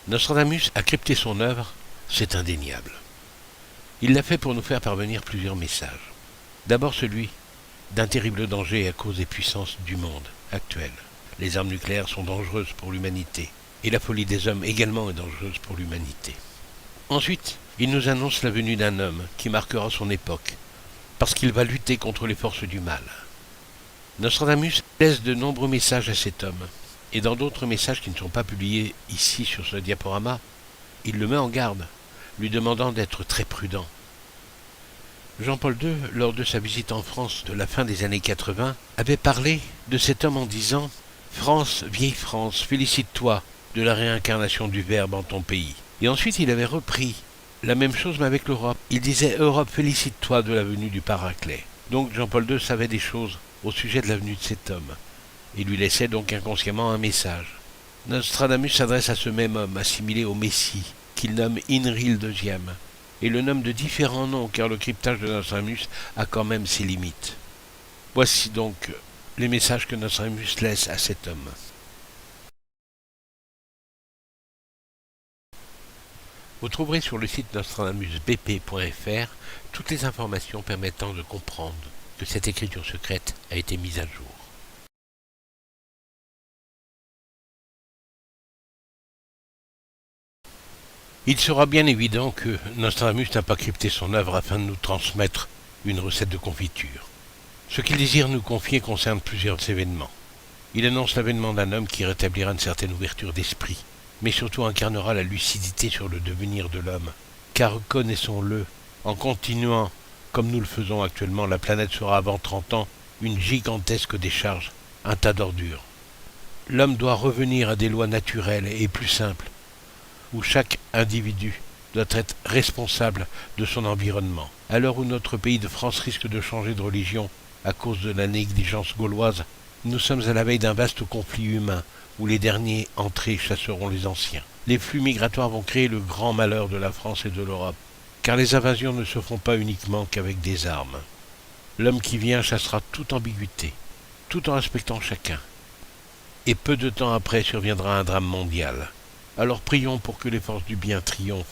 Nostradamus a crypté son œuvre, c'est indéniable. Il l'a fait pour nous faire parvenir plusieurs messages. D'abord celui d'un terrible danger à cause des puissances du monde actuel. Les armes nucléaires sont dangereuses pour l'humanité, et la folie des hommes également est dangereuse pour l'humanité. Ensuite, il nous annonce la venue d'un homme qui marquera son époque, parce qu'il va lutter contre les forces du mal. Nostradamus laisse de nombreux messages à cet homme, et dans d'autres messages qui ne sont pas publiés ici sur ce diaporama, il le met en garde, lui demandant d'être très prudent. Jean-Paul II, lors de sa visite en France de la fin des années 80, avait parlé de cet homme en disant « France, vieille France, félicite-toi de la réincarnation du Verbe en ton pays ». Et ensuite il avait repris la même chose mais avec l'Europe. Il disait « Europe, félicite-toi de la venue du Paraclet ». Donc Jean-Paul II savait des choses au sujet de la venue de cet homme. Il lui laissait donc inconsciemment un message. Nostradamus s'adresse à ce même homme assimilé au Messie, qu'il nomme Inril II, et le nomme de différents noms car le cryptage de Nostradamus a quand même ses limites. Voici donc les messages que Nostradamus laisse à cet homme. Vous trouverez sur le site nostradamusbp.fr toutes les informations permettant de comprendre que cette écriture secrète a été mise à jour. Il sera bien évident que Nostradamus n'a pas crypté son œuvre afin de nous transmettre une recette de confiture. Ce qu'il désire nous confier concerne plusieurs événements. Il annonce l'avènement d'un homme qui rétablira une certaine ouverture d'esprit, mais surtout incarnera la lucidité sur le devenir de l'homme. Car reconnaissons-le, en continuant comme nous le faisons actuellement, la planète sera avant 30 ans une gigantesque décharge, un tas d'ordures. L'homme doit revenir à des lois naturelles et plus simples, où chaque individu doit être responsable de son environnement. À l'heure où notre pays de France risque de changer de religion à cause de la négligence gauloise, nous sommes à la veille d'un vaste conflit humain où les derniers entrés chasseront les anciens. Les flux migratoires vont créer le grand malheur de la France et de l'Europe, car les invasions ne se font pas uniquement qu'avec des armes. L'homme qui vient chassera toute ambiguïté, tout en respectant chacun. Et peu de temps après surviendra un drame mondial. Alors prions pour que les forces du bien triomphent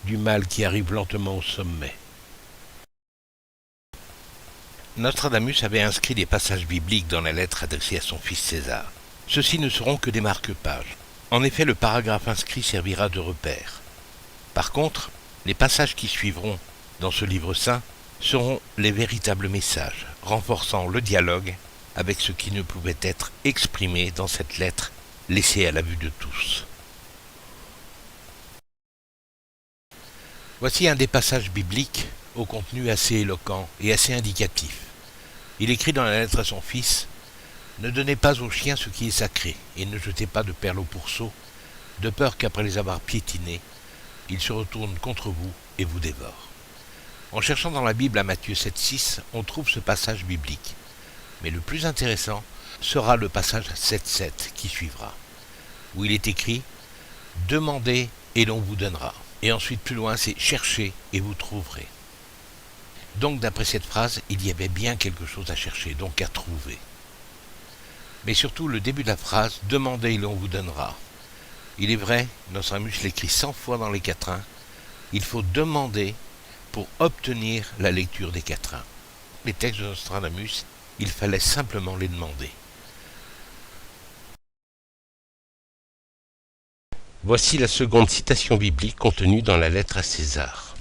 du mal qui arrive lentement au sommet. Nostradamus avait inscrit des passages bibliques dans la lettre adressée à son fils César. Ceux-ci ne seront que des marque-pages. En effet, le paragraphe inscrit servira de repère. Par contre, les passages qui suivront dans ce livre saint seront les véritables messages, renforçant le dialogue avec ce qui ne pouvait être exprimé dans cette lettre laissée à la vue de tous. Voici un des passages bibliques au contenu assez éloquent et assez indicatif. Il écrit dans la lettre à son fils « Ne donnez pas aux chiens ce qui est sacré, et ne jetez pas de perles au pourceau, de peur qu'après les avoir piétinés, ils se retournent contre vous et vous dévorent. » En cherchant dans la Bible à Matthieu 7,6, on trouve ce passage biblique. Mais le plus intéressant sera le passage 7,7 qui suivra, où il est écrit « Demandez et l'on vous donnera ». Et ensuite, plus loin, c'est « chercher et vous trouverez ». Donc, d'après cette phrase, il y avait bien quelque chose à chercher, donc à trouver. Mais surtout, le début de la phrase « demandez et l'on vous donnera ». Il est vrai, Nostradamus l'écrit 100 fois dans les quatrains, il faut demander pour obtenir la lecture des quatrains. Les textes de Nostradamus, il fallait simplement les demander. Voici la seconde citation biblique contenue dans la lettre à César.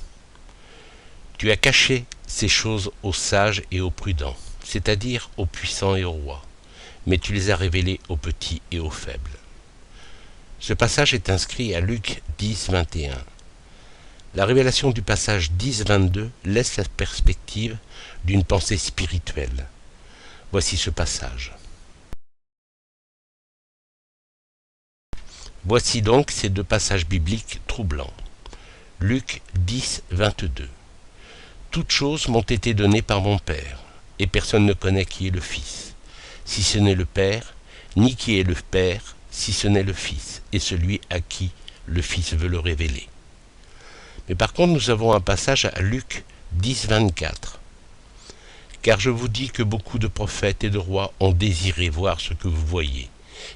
« Tu as caché ces choses aux sages et aux prudents, c'est-à-dire aux puissants et aux rois, mais tu les as révélées aux petits et aux faibles. » Ce passage est inscrit à Luc 10, 21. La révélation du passage 10, 22 laisse la perspective d'une pensée spirituelle. Voici ce passage. Voici donc ces deux passages bibliques troublants. Luc 10, 22. Toutes choses m'ont été données par mon Père, et personne ne connaît qui est le Fils, si ce n'est le Père, ni qui est le Père, si ce n'est le Fils, et celui à qui le Fils veut le révéler. Mais par contre, nous avons un passage à Luc 10, 24. Car je vous dis que beaucoup de prophètes et de rois ont désiré voir ce que vous voyez,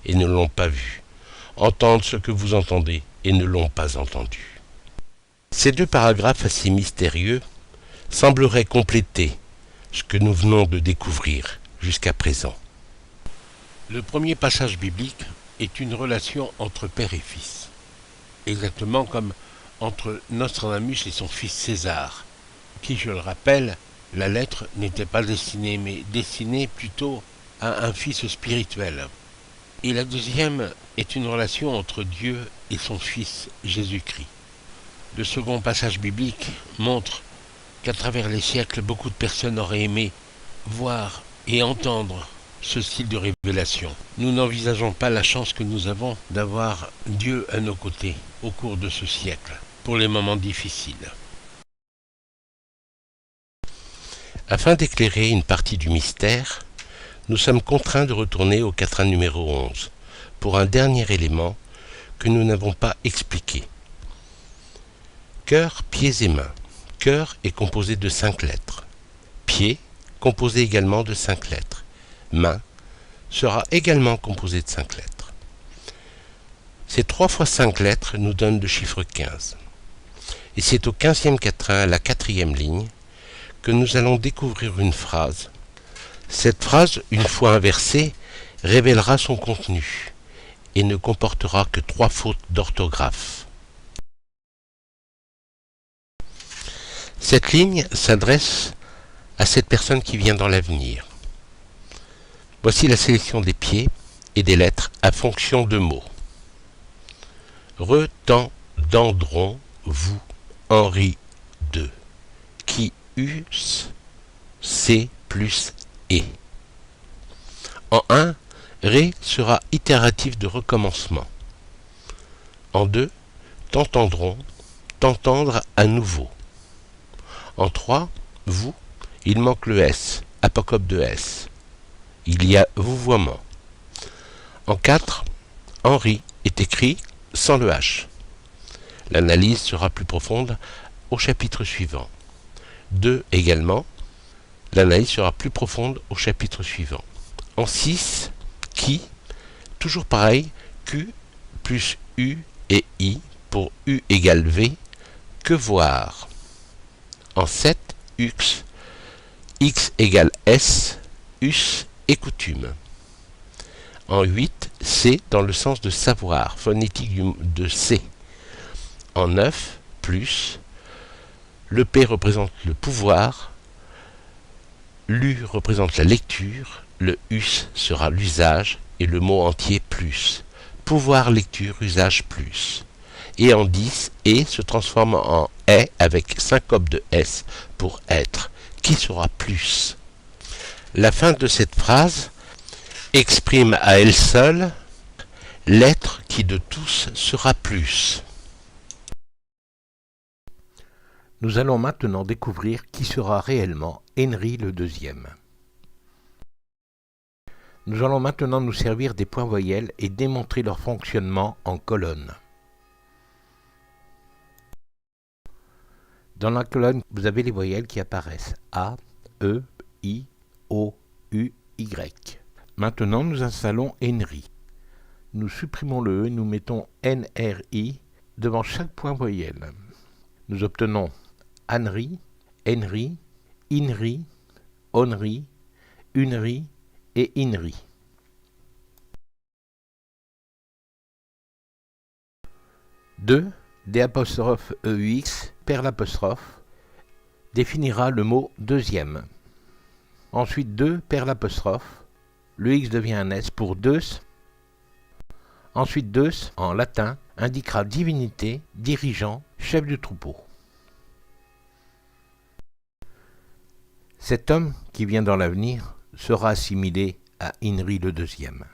et ne l'ont pas vu, entendent ce que vous entendez et ne l'ont pas entendu. Ces deux paragraphes assez mystérieux sembleraient compléter ce que nous venons de découvrir jusqu'à présent. Le premier passage biblique est une relation entre père et fils, exactement comme entre Nostradamus et son fils César, qui, je le rappelle, la lettre n'était pas destinée, mais destinée plutôt à un fils spirituel. Et la deuxième est une relation entre Dieu et son fils Jésus-Christ. Le second passage biblique montre qu'à travers les siècles, beaucoup de personnes auraient aimé voir et entendre ce style de révélation. Nous n'envisageons pas la chance que nous avons d'avoir Dieu à nos côtés au cours de ce siècle, pour les moments difficiles. Afin d'éclairer une partie du mystère, nous sommes contraints de retourner au quatrain numéro 11 pour un dernier élément que nous n'avons pas expliqué. Cœur, pieds et mains. Cœur est composé de 5 lettres. Pied, composé également de 5 lettres. Main sera également composé de 5 lettres. Ces 3 fois 5 lettres nous donnent le chiffre 15. Et c'est au 15e quatrain, à la 4e ligne, que nous allons découvrir une phrase. Cette phrase, une fois inversée, révélera son contenu et ne comportera que 3 fautes d'orthographe. Cette ligne s'adresse à cette personne qui vient dans l'avenir. Voici la sélection des pieds et des lettres à fonction de mots. Retendandrons vous Henri II, qui us c plus e. En 1, ré sera itératif de recommencement. En 2, t'entendrons, t'entendre à nouveau. En 3, vous, il manque le S, apocope de S. Il y a vouvoiement. En 4, Henri est écrit sans le H. L'analyse sera plus profonde au chapitre suivant. 2 également, l'analyse sera plus profonde au chapitre suivant. En 6, qui, toujours pareil, Q plus U et I pour U égale V, que voir. En 7, X, X égale S, us et coutume. En 8, C dans le sens de savoir, phonétique de C. En 9, plus, le P représente le pouvoir, l'U représente la lecture, le us sera l'usage et le mot entier plus. Pouvoir, lecture, usage, plus. Et en 10, et se transforme en est avec syncope de S pour être, qui sera plus. La fin de cette phrase exprime à elle seule l'être qui de tous sera plus. Nous allons maintenant découvrir qui sera réellement Henri le Deuxième. Nous allons maintenant nous servir des points voyelles et démontrer leur fonctionnement en colonne. Dans la colonne, vous avez les voyelles qui apparaissent A, E, I, O, U, Y. Maintenant, nous installons Henri. Nous supprimons le E, nous mettons NRI devant chaque point voyelle. Nous obtenons Anri, Henri, Inri, Onri, Unri et Inri. Deux, D'(EUX) per l'apostrophe définira le mot deuxième. Ensuite 2 per l'apostrophe, le X devient un S pour deux. Ensuite deux en latin indiquera divinité, dirigeant, chef du troupeau. Cet homme qui vient dans l'avenir sera assimilé à Inri le Deuxième.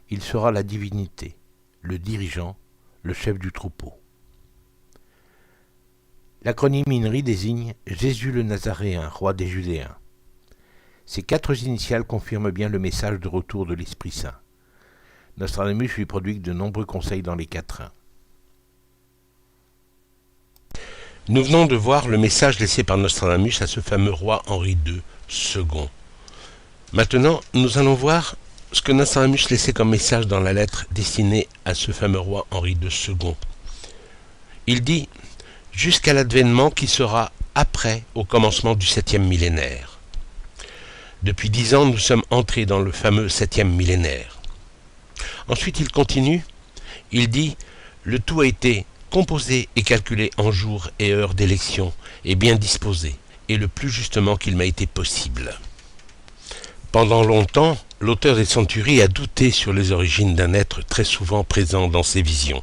Il sera la divinité, le dirigeant, le chef du troupeau. L'acronyme Inri désigne Jésus le Nazaréen, roi des Judéens. Ces 4 initiales confirment bien le message de retour de l'Esprit Saint. Nostradamus lui prodigue de nombreux conseils dans les quatrains. Nous venons de voir le message laissé par Nostradamus à ce fameux roi Henri II, second. Maintenant, nous allons voir ce que Nostradamus laissait comme message dans la lettre destinée à ce fameux roi Henri II. Il dit « Jusqu'à l'avènement qui sera après au commencement du 7e millénaire ». Depuis 10 ans, nous sommes entrés dans le fameux 7e millénaire. Ensuite, il continue, il dit « Le tout a été composé et calculé en jours et heures d'élection et bien disposé, et le plus justement qu'il m'a été possible. » Pendant longtemps, l'auteur des Centuries a douté sur les origines d'un être très souvent présent dans ses visions.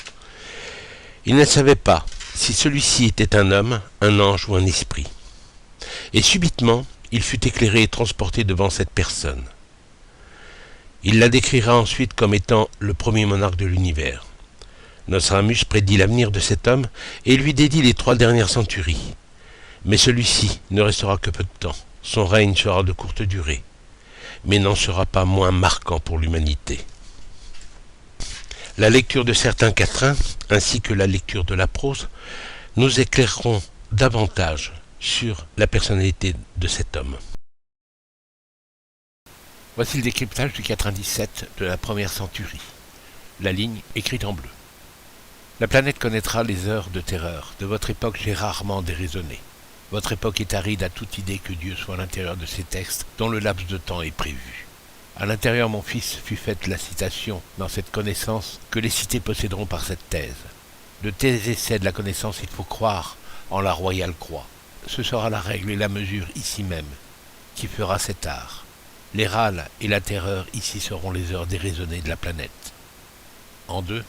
Il ne savait pas si celui-ci était un homme, un ange ou un esprit. Et subitement, il fut éclairé et transporté devant cette personne. Il la décrira ensuite comme étant le premier monarque de l'univers. Nostradamus prédit l'avenir de cet homme et lui dédie les 3 dernières centuries. Mais celui-ci ne restera que peu de temps. Son règne sera de courte durée, mais n'en sera pas moins marquant pour l'humanité. La lecture de certains quatrains, ainsi que la lecture de la prose, nous éclaireront davantage sur la personnalité de cet homme. Voici le décryptage du 97 de la première centurie. La ligne écrite en bleu. La planète connaîtra les heures de terreur. De votre époque, j'ai rarement déraisonné. Votre époque est aride à toute idée que Dieu soit à l'intérieur de ces textes dont le laps de temps est prévu. À l'intérieur, mon fils, fut faite la citation dans cette connaissance que les cités posséderont par cette thèse. De tes essais de la connaissance, il faut croire en la royale croix. Ce sera la règle et la mesure ici même qui fera cet art. Les râles et la terreur ici seront les heures déraisonnées de la planète. En 2,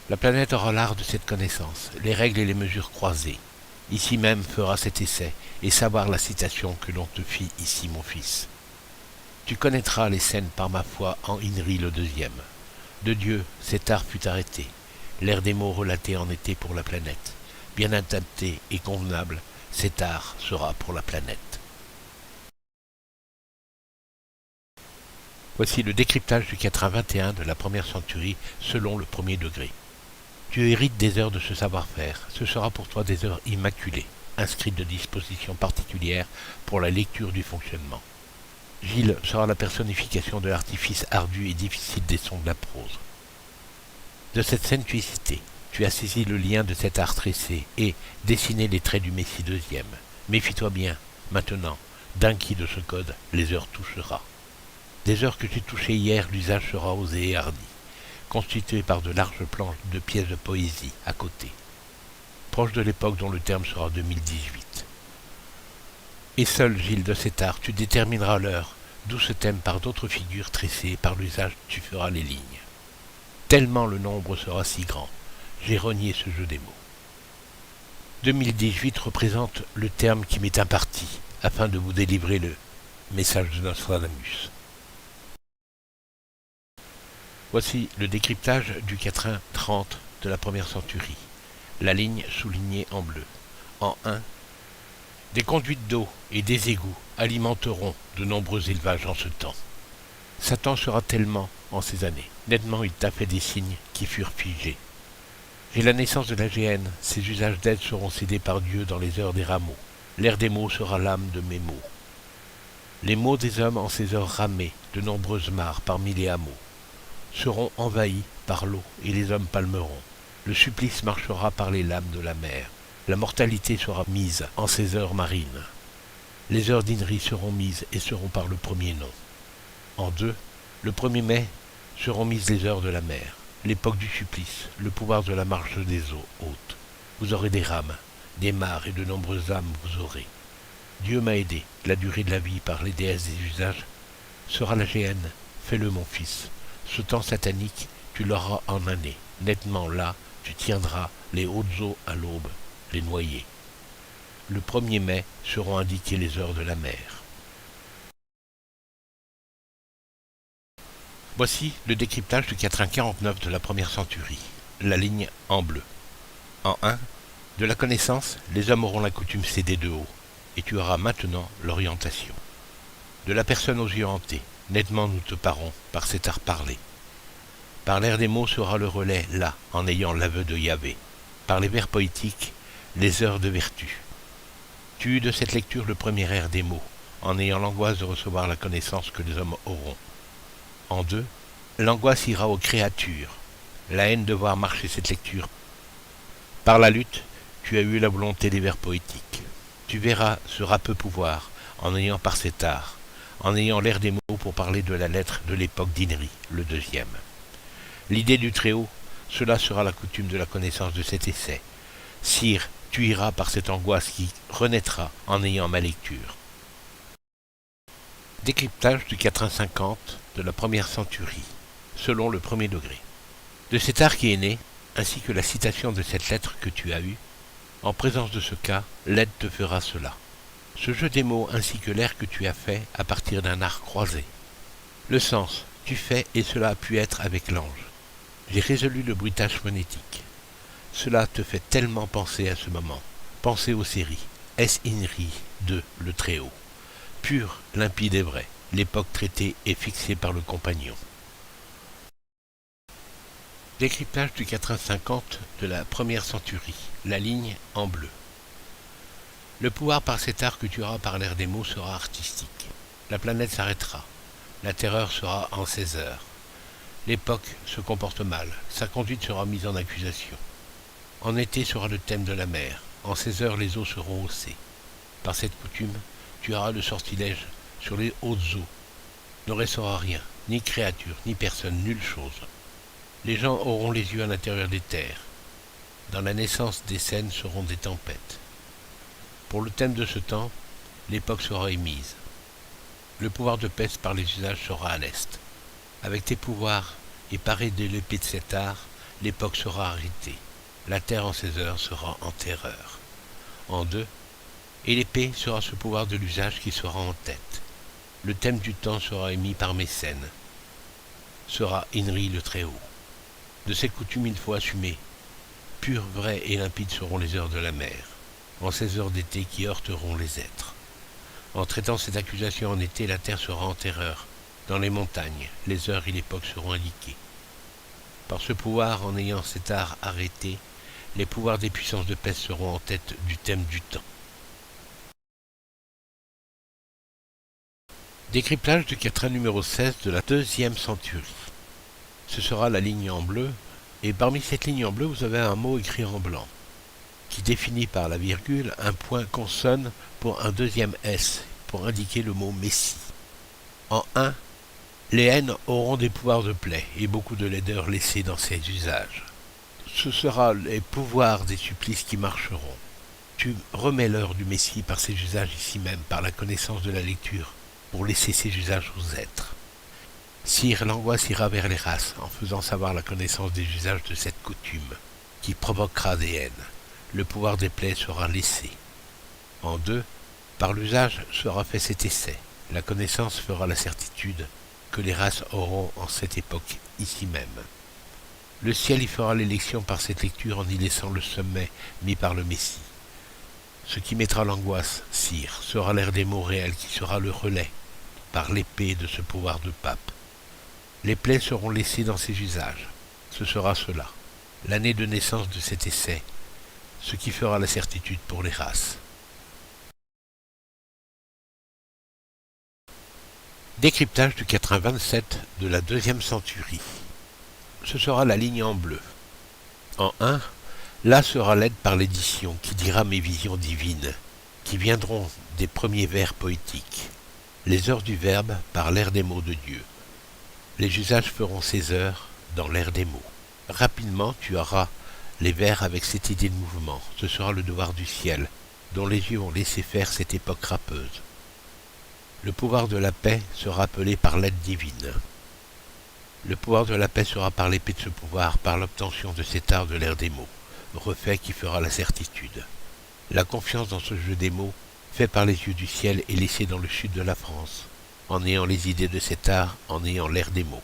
la planète aura l'art de cette connaissance, les règles et les mesures croisées. Ici même fera cet essai, et savoir la citation que l'on te fit ici, mon fils. Tu connaîtras les scènes par ma foi en Inri le 2e. De Dieu, cet art fut arrêté. L'air des mots relatés en été pour la planète. Bien adapté et convenable, cet art sera pour la planète. Voici le décryptage du 421 de la première centurie selon le premier degré. Tu hérites des heures de ce savoir-faire, ce sera pour toi des heures immaculées, inscrites de dispositions particulières pour la lecture du fonctionnement. Gilles sera la personnification de l'artifice ardu et difficile des sons de la prose. De cette scène tu es cité, tu as saisi le lien de cet art tressé et dessiné les traits du Messie 2e. Méfie-toi bien, maintenant, d'un qui de ce code les heures touchera. Des heures que tu touchais hier, l'usage sera osé et hardi, constitué par de larges planches de pièces de poésie à côté, proche de l'époque dont le terme sera 2018. Et seul, Gilles, de cet art, tu détermineras l'heure, d'où ce thème par d'autres figures tressées, et par l'usage tu feras les lignes. Tellement le nombre sera si grand, j'ai renié ce jeu des mots. 2018 représente le terme qui m'est imparti, afin de vous délivrer le message de Nostradamus. Voici le décryptage du quatrain 30 de la première centurie. La ligne soulignée en bleu. En 1, des conduites d'eau et des égouts alimenteront de nombreux élevages en ce temps. Satan sera tellement en ces années. Nettement, il t'a fait des signes qui furent figés. J'ai la naissance de la géhenne. Ses usages d'aide seront cédés par Dieu dans les heures des rameaux. L'air des mots sera l'âme de mes mots. Les mots des hommes en ces heures ramées, de nombreuses mares parmi les hameaux, seront envahis par l'eau et les hommes palmeront. Le supplice marchera par les lames de la mer. La mortalité sera mise en ces heures marines. Les heures d'Inri seront mises et seront par le premier nom. En 2, le 1er mai seront mises les heures de la mer, l'époque du supplice, le pouvoir de la marche des eaux hautes. Vous aurez des rames, des mares et de nombreuses âmes vous aurez. Dieu m'a aidé, la durée de la vie par les déesses des usages sera la géhenne, fais-le mon fils. Ce temps satanique, tu l'auras en année. Nettement là, tu tiendras les hautes eaux à l'aube, les noyés. Le 1er mai seront indiquées les heures de la mer. Voici le décryptage du quatrain 49 de la première centurie. La ligne en bleu. En 1, de la connaissance, les hommes auront la coutume cédée de haut, et tu auras maintenant l'orientation. De la personne aux yeux hantés, nettement nous te parons par cet art parlé. Par l'air des mots sera le relais, là, en ayant l'aveu de Yahvé. Par les vers poétiques, les heures de vertu. Tu eus de cette lecture le premier air des mots, en ayant l'angoisse de recevoir la connaissance que les hommes auront. En 2, L'angoisse ira aux créatures, la haine de voir marcher cette lecture. Par la lutte, tu as eu la volonté des vers poétiques. Tu verras ce râpeux pouvoir, en ayant par cet art, en ayant l'air des mots pour parler de la lettre de l'époque d'Inri, le deuxième. L'idée du Très-Haut, cela sera la coutume de la connaissance de cet essai. Sire, tu iras par cette angoisse qui renaîtra en ayant ma lecture. Décryptage du quatrain 50 de la première centurie, selon le premier degré. De cet art qui est né, ainsi que la citation de cette lettre que tu as eue, en présence de ce cas, l'aide te fera cela. Ce jeu des mots ainsi que l'air que tu as fait à partir d'un art croisé. Le sens, tu fais et cela a pu être avec l'ange. J'ai résolu le bruitage phonétique. Cela te fait tellement penser à ce moment. Penser aux séries. Es Inri de Le Très-Haut. Pur, limpide et vrai. L'époque traitée et fixée par le compagnon. Décryptage du quatrain 50 de la première centurie. La ligne en bleu. Le pouvoir par cet art que tu auras par l'air des mots sera artistique. La planète s'arrêtera. La terreur sera en 16 heures. L'époque se comporte mal. Sa conduite sera mise en accusation. En été sera le thème de la mer. En 16 heures, les eaux seront haussées. Par cette coutume, tu auras le sortilège sur les hautes eaux. Ne restera rien, ni créature, ni personne, nulle chose. Les gens auront les yeux à l'intérieur des terres. Dans la naissance des scènes seront des tempêtes. Pour le thème de ce temps, l'époque sera émise. Le pouvoir de peste par les usages sera à l'est. Avec tes pouvoirs et paré de l'épée de cet art, l'époque sera arrêtée. La terre en 16 heures sera en terreur. En 2, et l'épée sera ce pouvoir de l'usage qui sera en tête. Le thème du temps sera émis par Mécène. Sera Inri le Très-Haut. De cette coutume il faut assumer. Pures, vraies et limpides seront les heures de la mer, en 16 heures d'été qui heurteront les êtres. En traitant cette accusation en été, la terre sera en terreur. Dans les montagnes, les heures et l'époque seront indiquées. Par ce pouvoir, en ayant cet art arrêté, les pouvoirs des puissances de peste seront en tête du thème du temps. Décryptage du quatrain numéro 16 de la deuxième centurie. Ce sera la ligne en bleu, et parmi cette ligne en bleu, vous avez un mot écrit en blanc, qui définit par la virgule un point consonne pour un deuxième S, pour indiquer le mot Messie. En 1, les haines auront des pouvoirs de plaie et beaucoup de laideur laissée dans ces usages. Ce sera les pouvoirs des supplices qui marcheront. Tu remets l'heure du Messie par ces usages ici même, par la connaissance de la lecture, pour laisser ces usages aux êtres. Sire, l'angoisse ira vers les races, en faisant savoir la connaissance des usages de cette coutume, qui provoquera des haines. Le pouvoir des plaies sera laissé. En 2, par l'usage sera fait cet essai. La connaissance fera la certitude que les races auront en cette époque ici même. Le ciel y fera l'élection par cette lecture en y laissant le sommet mis par le Messie. Ce qui mettra l'angoisse, sire, sera l'air des mots réels qui sera le relais, par l'épée de ce pouvoir de pape. Les plaies seront laissées dans ces usages. Ce sera cela, l'année de naissance de cet essai, ce qui fera la certitude pour les races. Décryptage du quatrain 27 de la deuxième centurie. Ce sera la ligne en bleu. En 1, là sera l'aide par l'édition qui dira mes visions divines, qui viendront des premiers vers poétiques. Les heures du verbe par l'air des mots de Dieu. Les usages feront ces heures dans l'air des mots. Rapidement, tu auras les vers avec cette idée de mouvement. Ce sera le devoir du ciel, dont les yeux ont laissé faire cette époque râpeuse. Le pouvoir de la paix sera appelé par l'aide divine. Le pouvoir de la paix sera par l'épée de ce pouvoir, par l'obtention de cet art de l'air des mots, refait qui fera la certitude. La confiance dans ce jeu des mots, fait par les yeux du ciel et laissé dans le sud de la France, en ayant les idées de cet art, en ayant l'air des mots,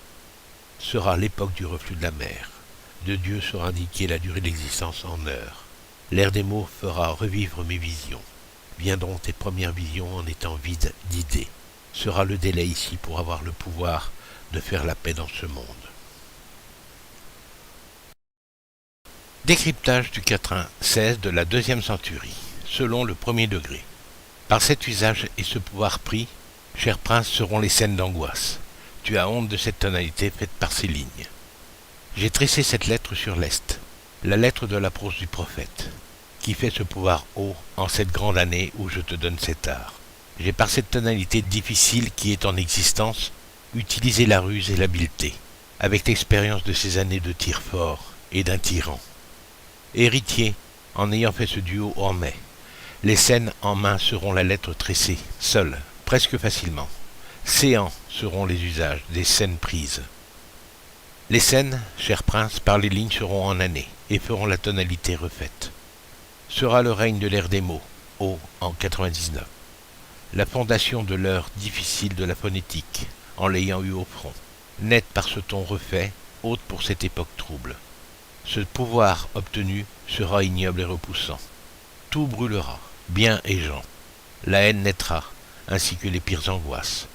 sera l'époque du reflux de la mer. De Dieu sera indiquée la durée de l'existence en heures. L'air des mots fera revivre mes visions. Viendront tes premières visions en étant vides d'idées. Sera le délai ici pour avoir le pouvoir de faire la paix dans ce monde. Décryptage du quatrain 16 de la deuxième centurie, selon le premier degré. Par cet usage et ce pouvoir pris, chers princes, seront les scènes d'angoisse. Tu as honte de cette tonalité faite par ces lignes. J'ai tressé cette lettre sur l'Est, la lettre de la prose du prophète, qui fait ce pouvoir haut en cette grande année où je te donne cet art. J'ai par cette tonalité difficile qui est en existence, utilisé la ruse et l'habileté, avec l'expérience de ces années de tir fort et d'un tyran. Héritier, en ayant fait ce duo en mai, les scènes en main seront la lettre tressée, seule, presque facilement. Séants seront les usages des scènes prises. Les scènes, cher prince, par les lignes seront en année et feront la tonalité refaite. Sera le règne de l'ère des mots, haut en 99. La fondation de l'heure difficile de la phonétique, en l'ayant eu au front, nette par ce ton refait, haute pour cette époque trouble. Ce pouvoir obtenu sera ignoble et repoussant. Tout brûlera, bien et gens. La haine naîtra, ainsi que les pires angoisses.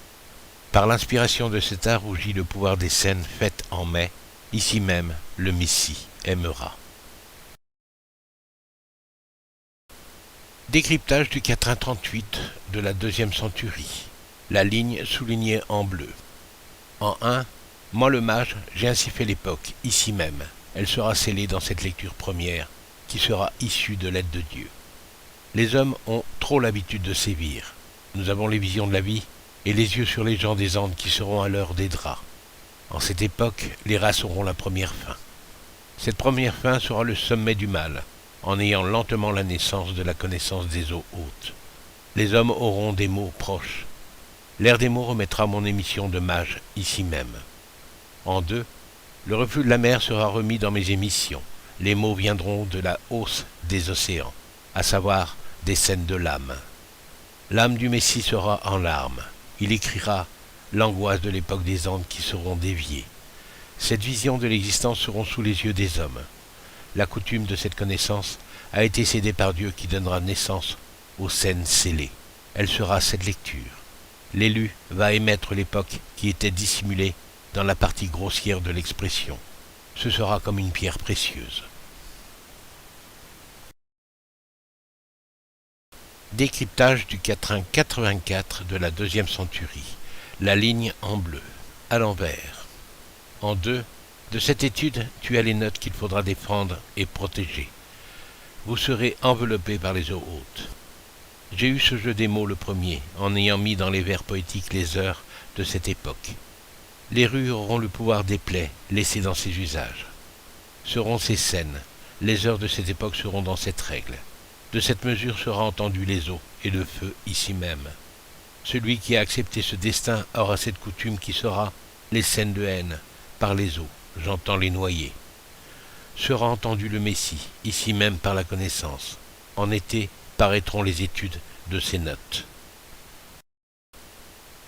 Par l'inspiration de cet art rougit le pouvoir des scènes faites en mai, ici même le Messie aimera. Décryptage du quatrain 38 de la deuxième centurie. La ligne soulignée en bleu. En 1, moi le mage, j'ai ainsi fait l'époque, ici même. Elle sera scellée dans cette lecture première, qui sera issue de l'aide de Dieu. Les hommes ont trop l'habitude de sévir. Nous avons les visions de la vie, et les yeux sur les gens des Andes qui seront à l'heure des draps. En cette époque, les races auront la première fin. Cette première fin sera le sommet du mal, en ayant lentement la naissance de la connaissance des eaux hautes. Les hommes auront des mots proches. L'ère des mots remettra mon émission de mage ici même. En 2, le reflux de la mer sera remis dans mes émissions. Les mots viendront de la hausse des océans, à savoir des scènes de l'âme. L'âme du Messie sera en larmes. Il écrira l'angoisse de l'époque des Andes qui seront déviées. Cette vision de l'existence seront sous les yeux des hommes. La coutume de cette connaissance a été cédée par Dieu qui donnera naissance aux scènes scellées. Elle sera cette lecture. L'élu va émettre l'époque qui était dissimulée dans la partie grossière de l'expression. Ce sera comme une pierre précieuse. Décryptage du quatrain 84 de la deuxième centurie. La ligne en bleu, à l'envers. En 2, de cette étude, tu as les notes qu'il faudra défendre et protéger. Vous serez enveloppés par les eaux hautes. J'ai eu ce jeu des mots le premier, en ayant mis dans les vers poétiques les heures de cette époque. Les rues auront le pouvoir des plaies laissées dans ces usages. Seront ces scènes, les heures de cette époque seront dans cette règle. De cette mesure sera entendu les eaux et le feu ici même. Celui qui a accepté ce destin aura cette coutume qui sera les scènes de haine par les eaux, j'entends les noyer. Sera entendu le Messie, ici même par la connaissance. En été paraîtront les études de ces notes.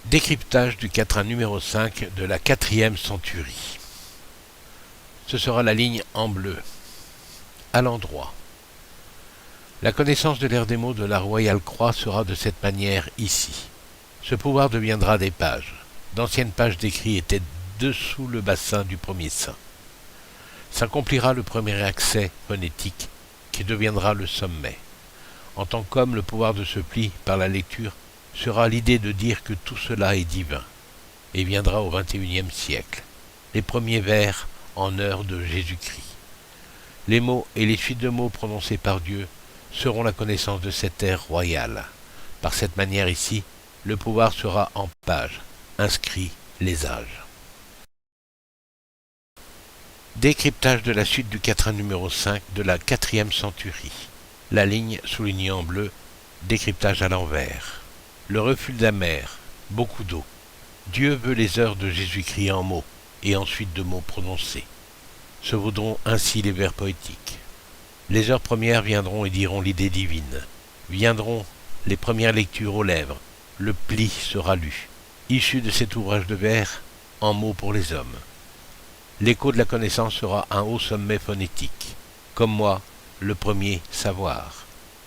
Décryptage du quatrain numéro 5 de la 4e centurie. Ce sera la ligne en bleu, à l'endroit. La connaissance de l'ère des mots de la Royale Croix sera de cette manière ici. Ce pouvoir deviendra des pages. D'anciennes pages d'écrits étaient dessous le bassin du premier saint. S'accomplira le premier accès phonétique qui deviendra le sommet. En tant qu'homme, le pouvoir de ce pli par la lecture sera l'idée de dire que tout cela est divin, et viendra au XXIe siècle. Les premiers vers en heure de Jésus-Christ. Les mots et les suites de mots prononcés par Dieu seront la connaissance de cette ère royale. Par cette manière ici, le pouvoir sera en pages, inscrit les âges. Décryptage de la suite du quatrain numéro 5 de la 4e centurie. La ligne soulignée en bleu, décryptage à l'envers. Le reflux de la mer, beaucoup d'eau. Dieu veut les heures de Jésus-Christ en mots, et ensuite de mots prononcés. Se vaudront ainsi les vers poétiques. Les heures premières viendront et diront l'idée divine. Viendront les premières lectures aux lèvres. Le pli sera lu. Issu de cet ouvrage de vers, en mots pour les hommes. L'écho de la connaissance sera un haut sommet phonétique. Comme moi, le premier savoir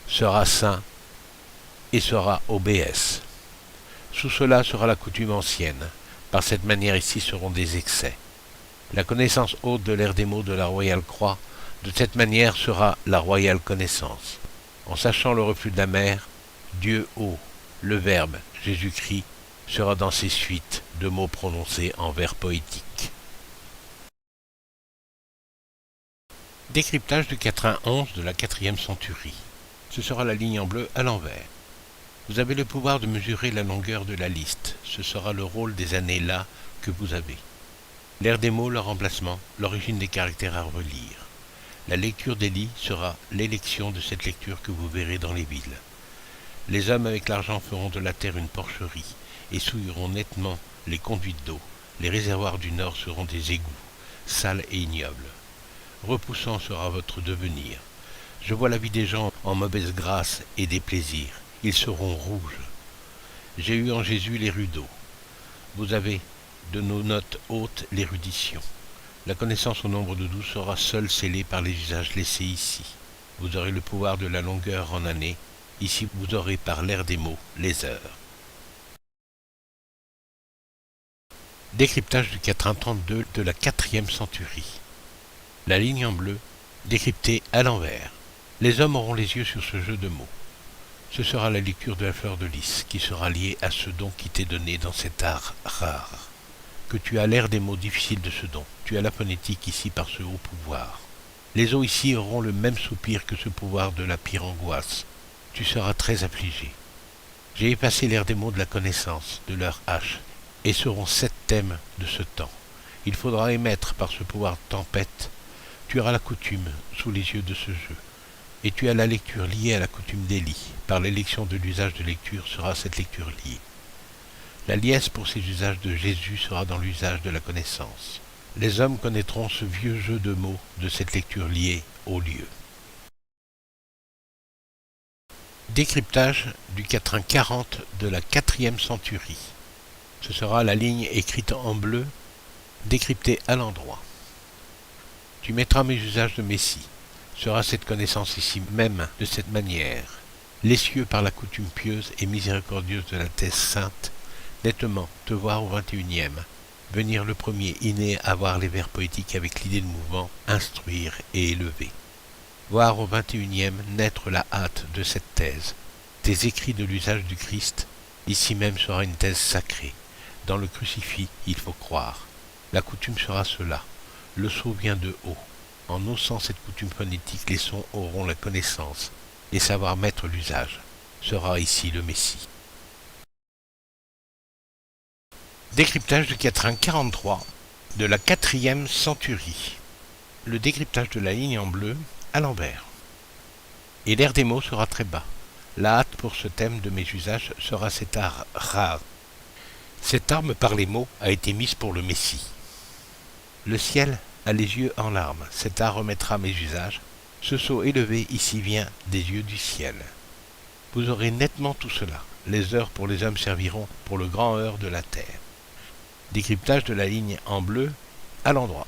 sera saint et sera obéesse. Sous cela sera la coutume ancienne. Par cette manière ici seront des excès. La connaissance haute de l'ère des mots de la Royale Croix, de cette manière sera la royale connaissance. En sachant le reflux de la mer, Dieu haut, le Verbe, Jésus-Christ, sera dans ces suites de mots prononcés en vers poétiques. Décryptage du quatrain 11 de la 4e centurie. Ce sera la ligne en bleu à l'envers. Vous avez le pouvoir de mesurer la longueur de la liste. Ce sera le rôle des années là que vous avez. L'air des mots, leur emplacement, l'origine des caractères à relire. La lecture d'Élie sera l'élection de cette lecture que vous verrez dans les villes. Les hommes avec l'argent feront de la terre une porcherie et souilleront nettement les conduites d'eau. Les réservoirs du nord seront des égouts, sales et ignobles. Repoussant sera votre devenir. Je vois la vie des gens en mauvaise grâce et des plaisirs. Ils seront rouges. J'ai eu en Jésus les rudeaux. Vous avez de nos notes hautes l'érudition. La connaissance au nombre de 12 sera seule scellée par les usages laissés ici. Vous aurez le pouvoir de la longueur en années. Ici, vous aurez par l'air des mots les heures. Décryptage du quatrain 32 de la 4e centurie. La ligne en bleu, décryptée à l'envers. Les hommes auront les yeux sur ce jeu de mots. Ce sera la lecture de la fleur de lys qui sera liée à ce don qui t'est donné dans cet art rare. Que tu as l'air des mots difficiles de ce don. Tu as la phonétique ici par ce haut pouvoir. Les os ici auront le même soupir que ce pouvoir de la pire angoisse. Tu seras très affligé. J'ai effacé l'air des mots de la connaissance, de leur hache, et seront 7 thèmes de ce temps. Il faudra émettre par ce pouvoir de tempête. Tu auras la coutume sous les yeux de ce jeu. Et tu as la lecture liée à la coutume d'Élie. Par l'élection de l'usage de lecture sera cette lecture liée. La liesse pour ces usages de Jésus sera dans l'usage de la connaissance. Les hommes connaîtront ce vieux jeu de mots de cette lecture liée au lieu. Décryptage du quatrain 40 de la 4e centurie. Ce sera la ligne écrite en bleu, décryptée à l'endroit. Tu mettras mes usages de Messie. Sera cette connaissance ici même de cette manière. Les cieux par la coutume pieuse et miséricordieuse de la thèse sainte, nettement te voir au 21e, venir le premier inné à voir les vers poétiques avec l'idée de mouvement, instruire et élever. Voir au 21e naître la hâte de cette thèse. Tes écrits de l'usage du Christ, ici même sera une thèse sacrée. Dans le crucifix, il faut croire. La coutume sera cela. Le sceau vient de haut. En haussant cette coutume phonétique, les sons auront la connaissance et savoir mettre l'usage. Sera ici le Messie. Décryptage du quatrain 43 de la 4e centurie. Le décryptage de la ligne en bleu à l'envers. Et l'air des mots sera très bas. La hâte pour ce thème de mes usages sera cet art rare. Cette arme par les mots a été mise pour le Messie. Le ciel a les yeux en larmes, cet art remettra mes usages. Ce sceau élevé ici vient des yeux du ciel. Vous aurez nettement tout cela. Les heures pour les hommes serviront pour le grand heure de la terre. Décryptage de la ligne en bleu à l'endroit.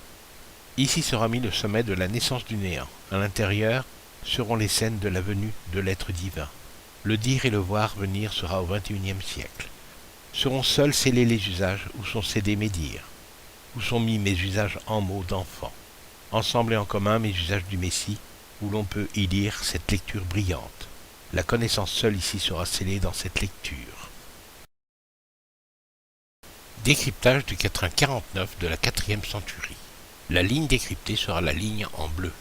Ici sera mis le sommet de la naissance du néant. À l'intérieur seront les scènes de la venue de l'être divin. Le dire et le voir venir sera au 21e siècle. Seront seuls scellés les usages où sont cédés mes dires, où sont mis mes usages en mots d'enfant. Ensemble et en commun mes usages du Messie, où l'on peut y lire cette lecture brillante. La connaissance seule ici sera scellée dans cette lecture. Décryptage du quatrain 49 de la 4e centurie. La ligne décryptée sera la ligne en bleu.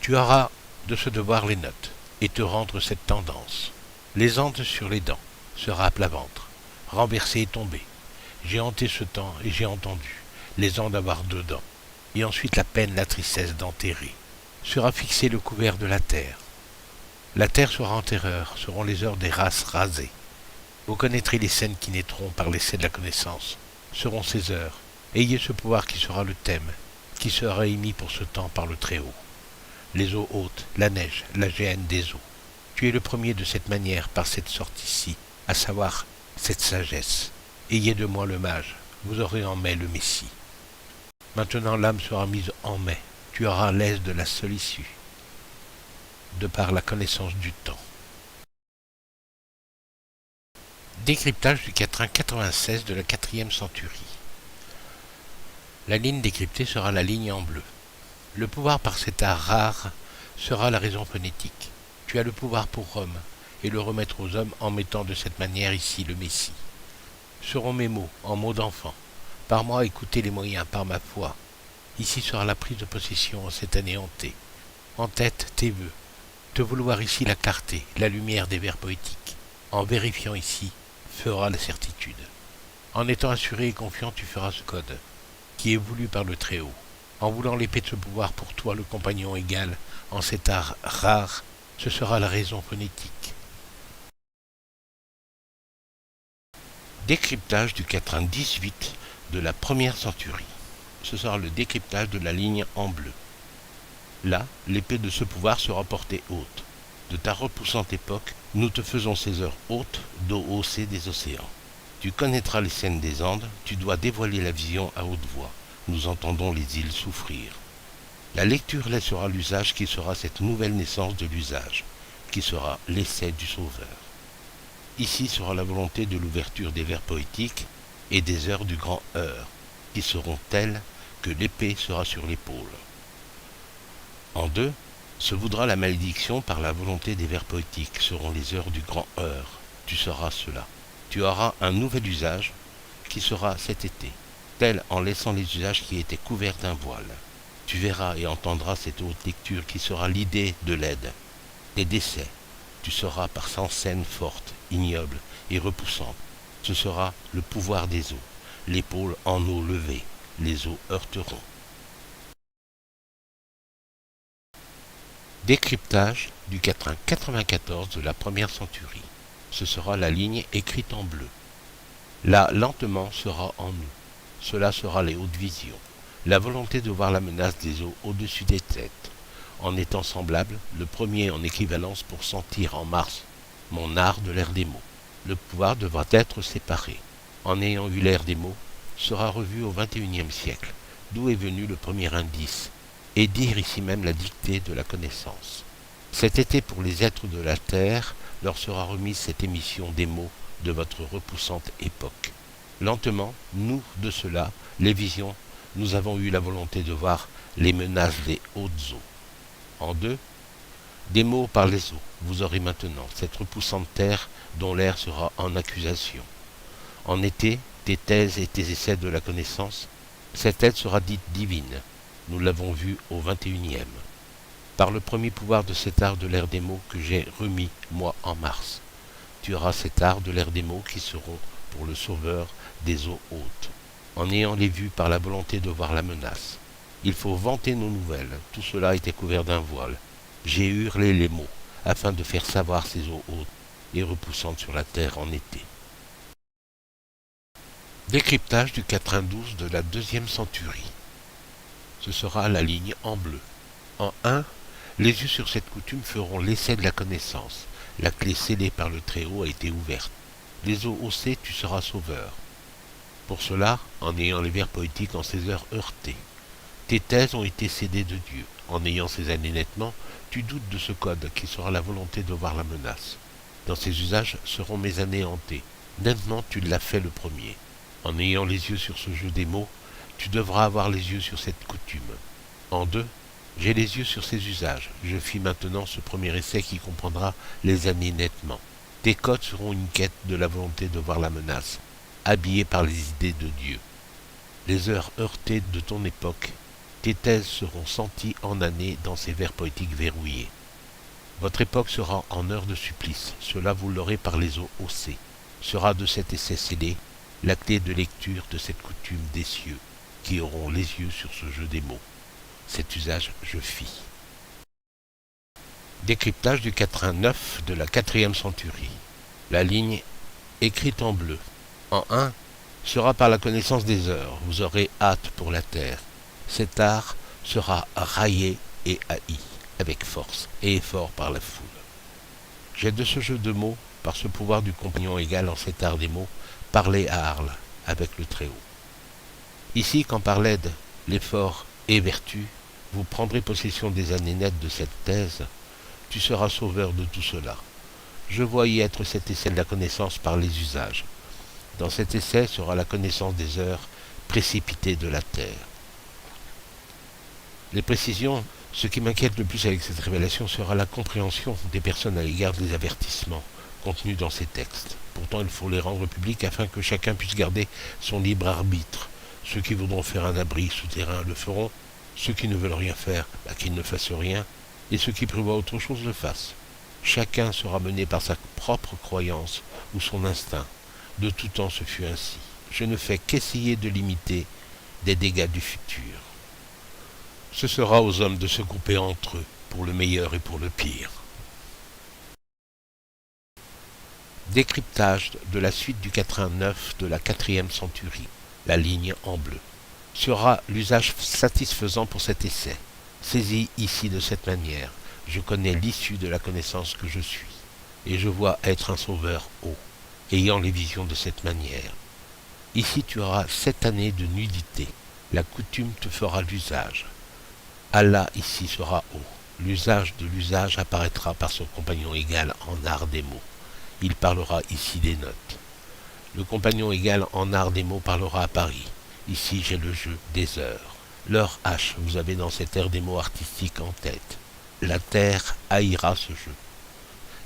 Tu auras de ce devoir les notes et te rendre cette tendance. Les andes sur les dents sera à plat ventre, renversé et tombé. J'ai hanté ce temps et j'ai entendu les ans d'avoir 2 dents, et ensuite la peine, la tristesse d'enterrer. Sera fixé le couvert de la terre. La terre sera en terreur, seront les heures des races rasées. Vous connaîtrez les scènes qui naîtront par l'essai de la connaissance, seront ces heures. Ayez ce pouvoir qui sera le thème, qui sera émis pour ce temps par le Très-Haut. Les eaux hautes, la neige, la géhenne des eaux. Tu es le premier de cette manière par cette sorte ici, à savoir cette sagesse. Ayez de moi le mage, vous aurez en mai le Messie. Maintenant l'âme sera mise en mai, tu auras l'aise de la seule issue, de par la connaissance du temps. Décryptage du quatrain 96 de la 4e centurie. La ligne décryptée sera la ligne en bleu. Le pouvoir par cet art rare sera la raison phonétique. Tu as le pouvoir pour Rome, et le remettre aux hommes en mettant de cette manière ici le Messie. seront mes mots, en mots d'enfant. Par moi, écoutez les moyens, par ma foi. Ici sera la prise de possession en cette année hantée. En tête, tes vœux. Te vouloir ici la clarté, la lumière des vers poétiques. En vérifiant ici, fera la certitude. En étant assuré et confiant, tu feras ce code, qui est voulu par le Très-Haut. En voulant l'épée de ce pouvoir pour toi, le compagnon égal, en cet art rare, ce sera la raison phonétique. Décryptage du quatrain 18 de la première centurie. Ce sera le décryptage de la ligne en bleu. Là, l'épée de ce pouvoir sera portée haute. De ta repoussante époque, nous te faisons ces heures hautes d'OOC des océans. Tu connaîtras les scènes des Andes, tu dois dévoiler la vision à haute voix. Nous entendons les îles souffrir. La lecture laissera l'usage qui sera cette nouvelle naissance de l'usage, qui sera l'essai du Sauveur. Ici sera la volonté de l'ouverture des vers poétiques et des heures du grand heure, qui seront telles que l'épée sera sur l'épaule. En deux, se voudra la malédiction par la volonté des vers poétiques, seront les heures du grand heure. Tu sauras cela. Tu auras un nouvel usage qui sera cet été, tel en laissant les usages qui étaient couverts d'un voile. Tu verras et entendras cette haute lecture qui sera l'idée de l'aide, des décès. Tu sauras par 100 scènes fortes, ignobles et repoussantes. Ce sera le pouvoir des eaux, l'épaule en eau levée, les eaux heurteront. Décryptage du quatrain 94 de la première centurie. Ce sera la ligne écrite en bleu. Là, lentement, sera en nous. Cela sera les hautes visions. La volonté de voir la menace des eaux au-dessus des têtes. En étant semblable, le premier en équivalence pour sentir en Mars mon art de l'ère des mots. Le pouvoir devra être séparé. En ayant eu l'ère des mots, sera revu au XXIe siècle, d'où est venu le premier indice, et dire ici même la dictée de la connaissance. Cet été pour les êtres de la Terre, leur sera remise cette émission des mots de votre repoussante époque. Lentement, nous, de cela, les visions, nous avons eu la volonté de voir les menaces des hautes eaux. En deux, des mots par les eaux, vous aurez maintenant cette repoussante terre dont l'air sera en accusation. En été, tes thèses et tes essais de la connaissance, cette aide sera dite divine. Nous l'avons vu au XXIe. Par le premier pouvoir de cet art de l'ère des mots que j'ai remis, moi, en mars. Tu auras cet art de l'ère des mots qui seront pour le sauveur des eaux hautes, en ayant les vues par la volonté de voir la menace. Il faut vanter nos nouvelles, tout cela était couvert d'un voile. J'ai hurlé les mots, afin de faire savoir ces eaux hautes et repoussantes sur la terre en été. Décryptage du quatrain 12 de la deuxième centurie. Ce sera la ligne en bleu. En 1, les yeux sur cette coutume feront l'essai de la connaissance. La clé scellée par le Très-Haut a été ouverte. Les eaux haussées, tu seras sauveur. Pour cela, en ayant les vers poétiques en ces heures heurtées. Tes thèses ont été cédées de Dieu. En ayant ces années nettement, tu doutes de ce code qui sera la volonté de voir la menace. Dans ces usages seront mes années hantées. Nettement, tu l'as fait le premier. En ayant les yeux sur ce jeu des mots, tu devras avoir les yeux sur cette coutume. En 2, j'ai les yeux sur ces usages. Je fis maintenant ce premier essai qui comprendra les années nettement. Tes codes seront une quête de la volonté de voir la menace, habillée par les idées de Dieu. Les heures heurtées de ton époque, tes thèses seront senties en années dans ces vers poétiques verrouillés. Votre époque sera en heure de supplice, cela vous l'aurez par les eaux haussées. Sera de cet essai scellé la clé de lecture de cette coutume des cieux, qui auront les yeux sur ce jeu des mots. Cet usage je fis. Décryptage du quatrain 9 de la quatrième centurie. La ligne écrite en bleu. En 1, sera par la connaissance des heures. Vous aurez hâte pour la terre. Cet art sera raillé et haï, avec force et effort par la foule. J'ai de ce jeu de mots, par ce pouvoir du compagnon égal en cet art des mots, parlé à Arles, avec le Très-Haut. Ici, quand par l'aide, l'effort et vertu, vous prendrez possession des années nettes de cette thèse, tu seras sauveur de tout cela. Je vois y être cet essai de la connaissance par les usages. Dans cet essai sera la connaissance des heures précipitées de la terre. Les précisions, ce qui m'inquiète le plus avec cette révélation sera la compréhension des personnes à l'égard des avertissements, contenus dans ces textes. Pourtant, il faut les rendre publics afin que chacun puisse garder son libre arbitre. Ceux qui voudront faire un abri souterrain le feront, ceux qui ne veulent rien faire, qu'ils ne fassent rien, et ceux qui prévoient autre chose le fassent. Chacun sera mené par sa propre croyance ou son instinct. De tout temps ce fut ainsi. Je ne fais qu'essayer de limiter des dégâts du futur. Ce sera aux hommes de se couper entre eux, pour le meilleur et pour le pire. Décryptage de la suite du quatrain 9 de la 4e centurie, la ligne en bleu. Sera l'usage satisfaisant pour cet essai. Saisi ici de cette manière, je connais l'issue de la connaissance que je suis, et je vois être un sauveur haut, ayant les visions de cette manière. Ici tu auras 7 années de nudité, la coutume te fera l'usage. Allah ici sera haut, l'usage de l'usage apparaîtra par son compagnon égal en art des mots. Il parlera ici des notes. Le compagnon égal en art des mots parlera à Paris. Ici j'ai le jeu des heures. L'heure H, vous avez dans cette ère des mots artistiques en tête. La terre haïra ce jeu.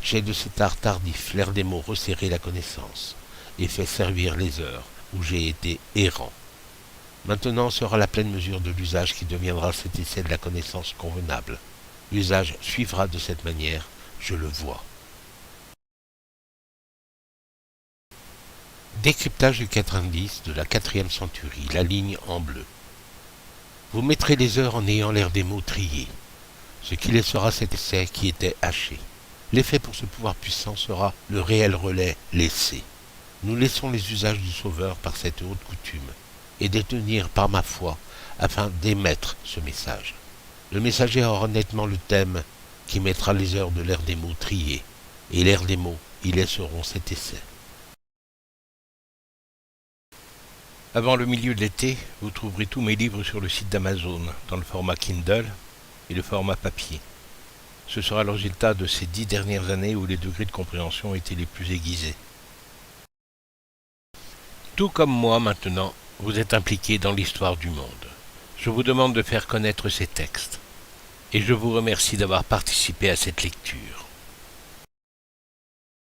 J'ai de cet art tardif, l'air des mots resserré la connaissance, et fait servir les heures où j'ai été errant. Maintenant sera la pleine mesure de l'usage qui deviendra cet essai de la connaissance convenable. L'usage suivra de cette manière, je le vois. Décryptage du 90 de la 4e centurie, la ligne en bleu. Vous mettrez les heures en ayant l'air des mots triés, ce qui laissera cet essai qui était haché. L'effet pour ce pouvoir puissant sera le réel relais laissé. Nous laissons les usages du Sauveur par cette haute coutume, et détenir par ma foi, afin d'émettre ce message. Le messager aura nettement le thème qui mettra les heures de l'air des mots triés, et l'air des mots y laisseront cet essai. Avant le milieu de l'été, vous trouverez tous mes livres sur le site d'Amazon, dans le format Kindle et le format papier. Ce sera le résultat de ces 10 dernières années où les degrés de compréhension étaient les plus aiguisés. Tout comme moi maintenant, vous êtes impliqués dans l'histoire du monde. Je vous demande de faire connaître ces textes. Et je vous remercie d'avoir participé à cette lecture.